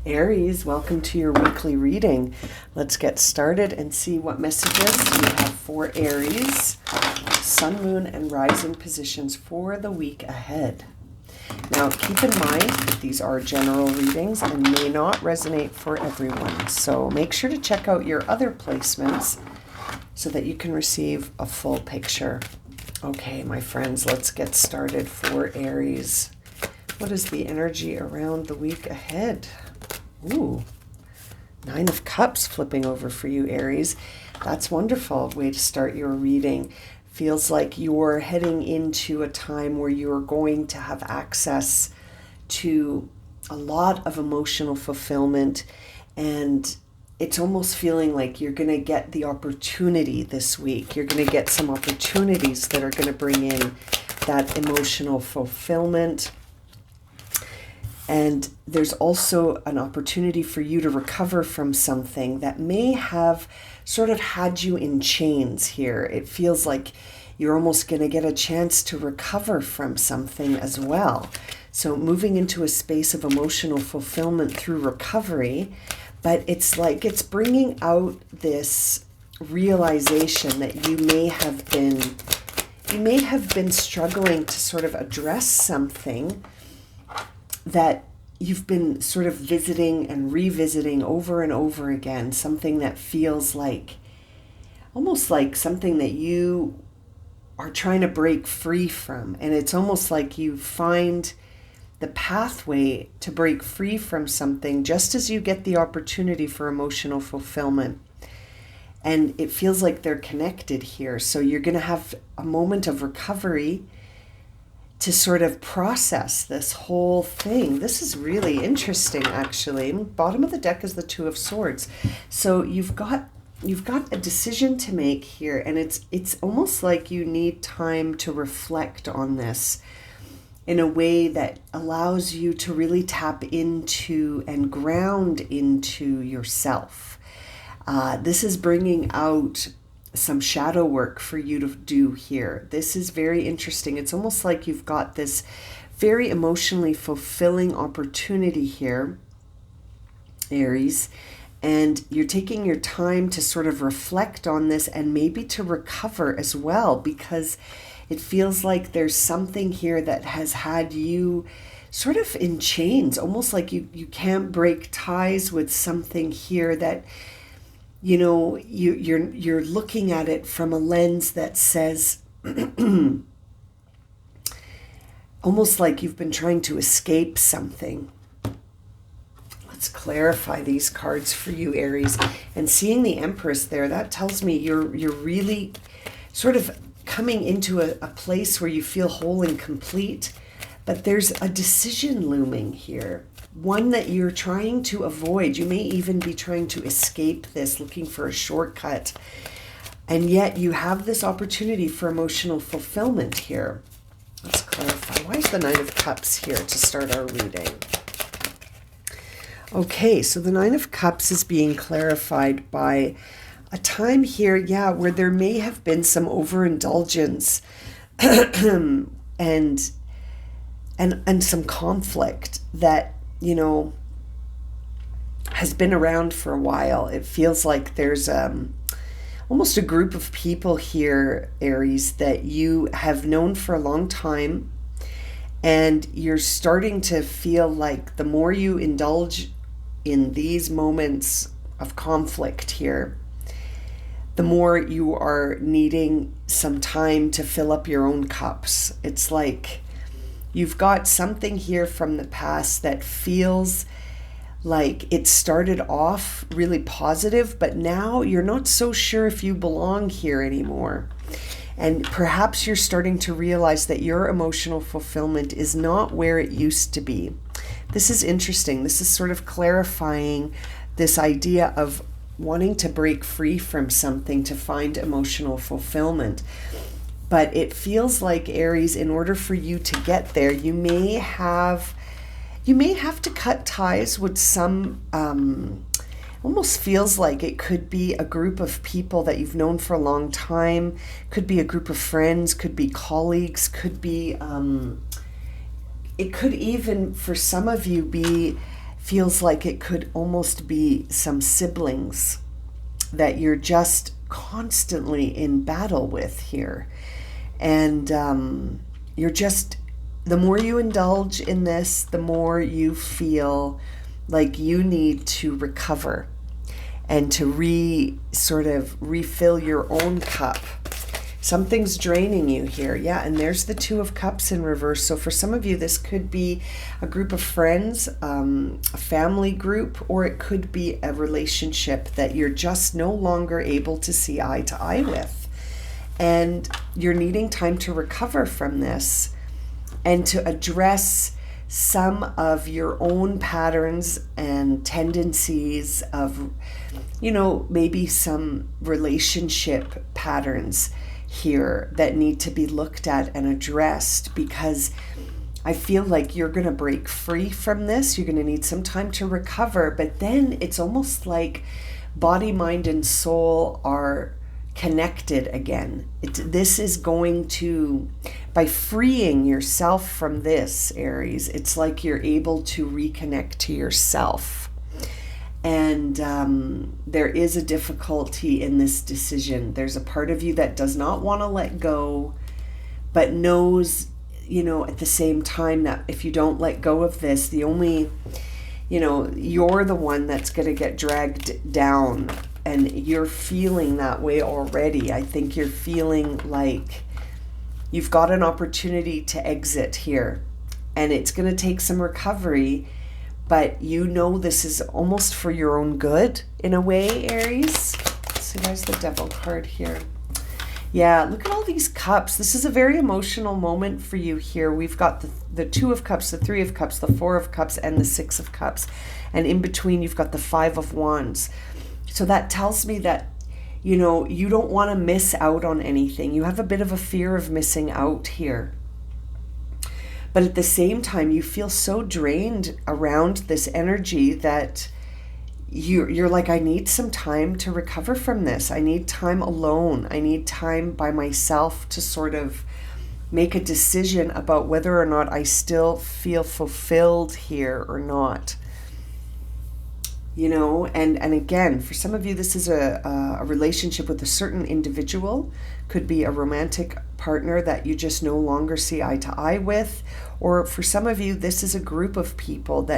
Aries, welcome to your weekly reading. Let's get started and see what messages we have for Aries, Sun, Moon, and Rising positions for the week ahead. Now, keep in mind that these are general readings and may not resonate for everyone. So make sure to check out your other placements so that you can receive a full picture. Okay, my friends, let's get started for Aries. What is the energy around the week ahead? Ooh, 9 of Cups flipping over for you, Aries. That's wonderful. Way to start your reading. Feels like you're heading into a time where you're going to have access to a lot of emotional fulfillment, and it's almost feeling like you're going to get the opportunity this week. You're going to get some opportunities that are going to bring in that emotional fulfillment. And there's also an opportunity for you to recover from something that may have sort of had you in chains here. It feels like you're almost going to get a chance to recover from something as well. So moving into a space of emotional fulfillment through recovery, but it's like it's bringing out this realization that you may have been struggling to sort of address something that you've been sort of visiting and revisiting over and over again, something that feels like almost like something that you are trying to break free from. And it's almost like you find the pathway to break free from something just as you get the opportunity for emotional fulfillment. And it feels like they're connected here. So you're going to have a moment of recovery to sort of process this whole thing. This is really interesting, actually. Bottom of the deck is the Two of Swords. So you've got a decision to make here, and it's almost like you need time to reflect on this in a way that allows you to really tap into and ground into yourself. This is bringing out some shadow work for you to do here. This is very interesting. It's almost like you've got this very emotionally fulfilling opportunity here, Aries, and you're taking your time to sort of reflect on this and maybe to recover as well, because it feels like there's something here that has had you sort of in chains, almost like you can't break ties with something here that you're looking at it from a lens that says almost like you've been trying to escape something. Let's clarify these cards for you, Aries. And seeing the Empress there, that tells me you're really sort of coming into a place where you feel whole and complete, but there's a decision looming here. One that you're trying to avoid. You may even be trying to escape this, looking for a shortcut. And yet you have this opportunity for emotional fulfillment here. Let's clarify. Why is the Nine of Cups here to start our reading? Okay, so the Nine of Cups is being clarified by a time here, where there may have been some overindulgence and some conflict that has been around for a while. It feels like there's almost a group of people here, Aries, that you have known for a long time, and you're starting to feel like the more you indulge in these moments of conflict here, the more you are needing some time to fill up your own cups. It's like you've got something here from the past that feels like it started off really positive, but now you're not so sure if you belong here anymore. And perhaps you're starting to realize that your emotional fulfillment is not where it used to be. This is interesting. This is sort of clarifying this idea of wanting to break free from something to find emotional fulfillment. But it feels like, Aries, in order for you to get there, you may have to cut ties with some, almost feels like it could be a group of people that you've known for a long time, could be a group of friends, could be colleagues, could be, it could even, for some of you, be feels like it could almost be some siblings that you're just constantly in battle with here. And you're just, the more you indulge in this, the more you feel like you need to recover and to sort of refill your own cup. Something's draining you here. Yeah, and there's the Two of Cups in reverse. So for some of you, this could be a group of friends, a family group, or it could be a relationship that you're just no longer able to see eye to eye with. And you're needing time to recover from this and to address some of your own patterns and tendencies of, maybe some relationship patterns here that need to be looked at and addressed, because I feel like you're going to break free from this. You're going to need some time to recover, but then it's almost like body, mind, and soul are connected again. This is going to, by freeing yourself from this, Aries, it's like you're able to reconnect to yourself. And there is a difficulty in this decision. There's a part of you that does not want to let go, but knows, at the same time that if you don't let go of this, the only, you're the one that's going to get dragged down. And you're feeling that way already. I think you're feeling like you've got an opportunity to exit here. And it's going to take some recovery. But this is almost for your own good in a way, Aries. So there's the Devil card here. Yeah, look at all these cups. This is a very emotional moment for you here. We've got the Two of Cups, the Three of Cups, the Four of Cups, and the Six of Cups. And in between, you've got the Five of Wands. So that tells me that, you don't want to miss out on anything. You have a bit of a fear of missing out here. But at the same time, you feel so drained around this energy that you're like, I need some time to recover from this. I need time alone. I need time by myself to sort of make a decision about whether or not I still feel fulfilled here or not. And again, for some of you, this is a relationship with a certain individual. Could be a romantic partner that you just no longer see eye to eye with. Or for some of you, this is a group of people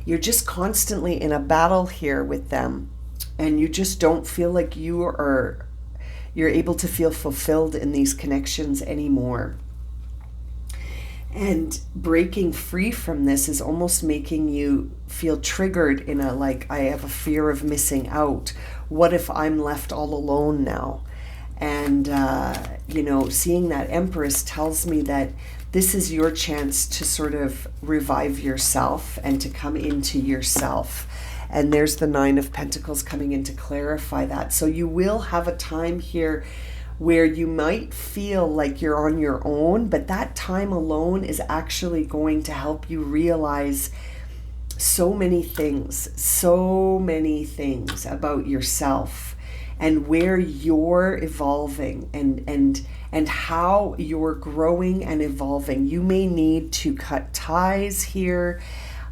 you're just constantly in a battle here with them. And you just don't feel like you're able to feel fulfilled in these connections anymore. And breaking free from this is almost making you feel triggered in I have a fear of missing out. What if I'm left all alone now? And, seeing that Empress tells me that this is your chance to sort of revive yourself and to come into yourself. And there's the Nine of Pentacles coming in to clarify that. So you will have a time here where you might feel like you're on your own, but that time alone is actually going to help you realize so many things about yourself and where you're evolving and how you're growing and evolving. You may need to cut ties here.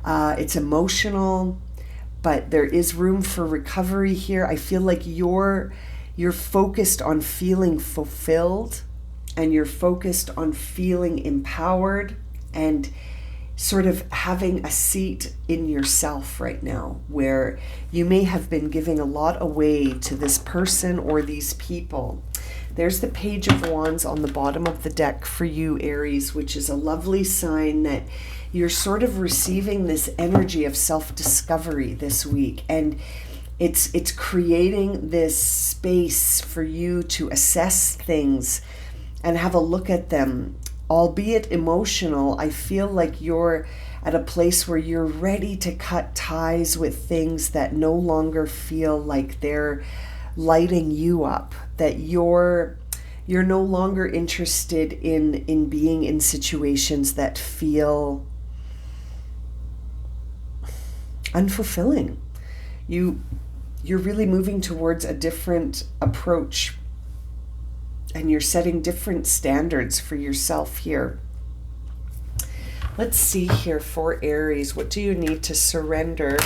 It's emotional, but there is room for recovery here. I feel like you're focused on feeling fulfilled, and you're focused on feeling empowered and sort of having a seat in yourself right now, where you may have been giving a lot away to this person or these people. There's the Page of Wands on the bottom of the deck for you, Aries, which is a lovely sign that you're sort of receiving this energy of self-discovery this week. And it's creating this space for you to assess things and have a look at them. Albeit emotional, I feel like you're at a place where you're ready to cut ties with things that no longer feel like they're lighting you up, that you're no longer interested in being in situations that feel unfulfilling. You're really moving towards a different approach, and you're setting different standards for yourself here. Let's see here for Aries. What do you need to surrender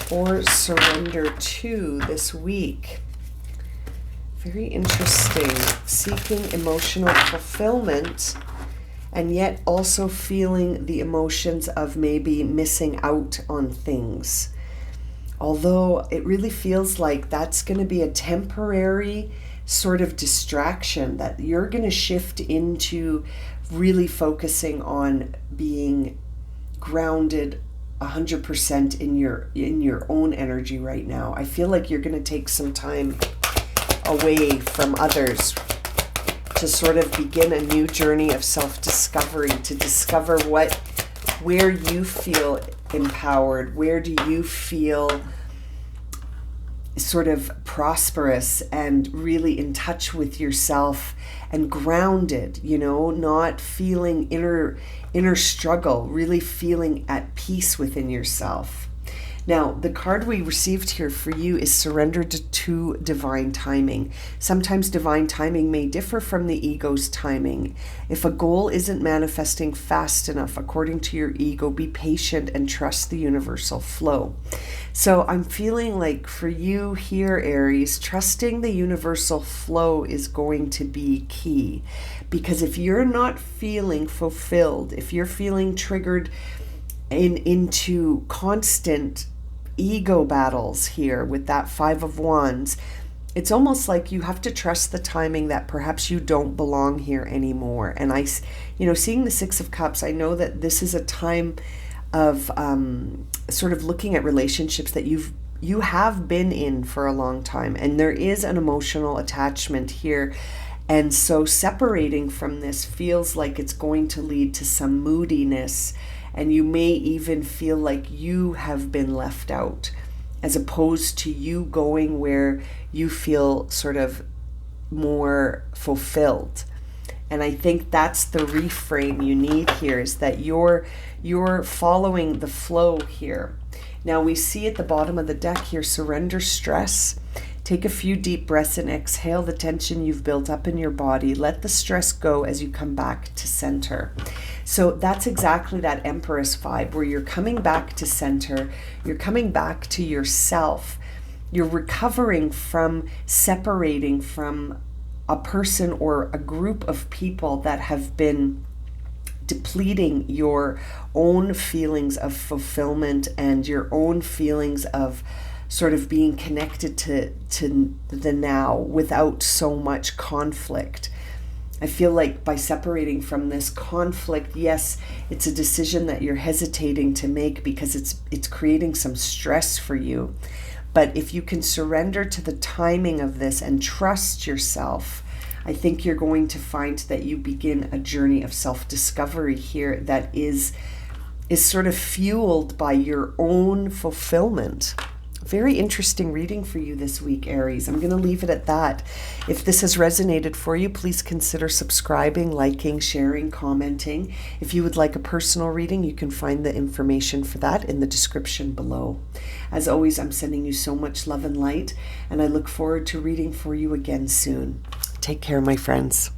or surrender to this week? Very interesting. Seeking emotional fulfillment and yet also feeling the emotions of maybe missing out on things. Although it really feels like that's going to be a temporary sort of distraction, that you're going to shift into really focusing on being grounded 100% in your own energy right now. I feel like you're going to take some time away from others to sort of begin a new journey of self-discovery, to discover where you feel empowered, where do you feel sort of prosperous and really in touch with yourself and grounded, not feeling inner struggle, really feeling at peace within yourself. Now, the card we received here for you is surrender to divine timing. Sometimes divine timing may differ from the ego's timing. If a goal isn't manifesting fast enough according to your ego, be patient and trust the universal flow. So I'm feeling like for you here, Aries, trusting the universal flow is going to be key. Because if you're not feeling fulfilled, if you're feeling triggered into constant ego battles here with that Five of Wands, it's almost like you have to trust the timing that perhaps you don't belong here anymore. And seeing the Six of Cups, I know that this is a time of sort of looking at relationships that you have been in for a long time, and there is an emotional attachment here. And so separating from this feels like it's going to lead to some moodiness, and you may even feel like you have been left out, as opposed to you going where you feel sort of more fulfilled. And I think that's the reframe you need here, is that you're following the flow here. Now we see at the bottom of the deck here, surrender stress. Take a few deep breaths and exhale the tension you've built up in your body. Let the stress go as you come back to center. So that's exactly that Empress vibe, where you're coming back to center. You're coming back to yourself. You're recovering from separating from a person or a group of people that have been depleting your own feelings of fulfillment and your own feelings of sort of being connected to the now without so much conflict. I feel like by separating from this conflict, yes, it's a decision that you're hesitating to make because it's creating some stress for you. But if you can surrender to the timing of this and trust yourself, I think you're going to find that you begin a journey of self-discovery here that is sort of fueled by your own fulfillment. Very interesting reading for you this week, Aries. I'm going to leave it at that. If this has resonated for you, please consider subscribing, liking, sharing, commenting. If you would like a personal reading, you can find the information for that in the description below. As always, I'm sending you so much love and light, and I look forward to reading for you again soon. Take care, my friends.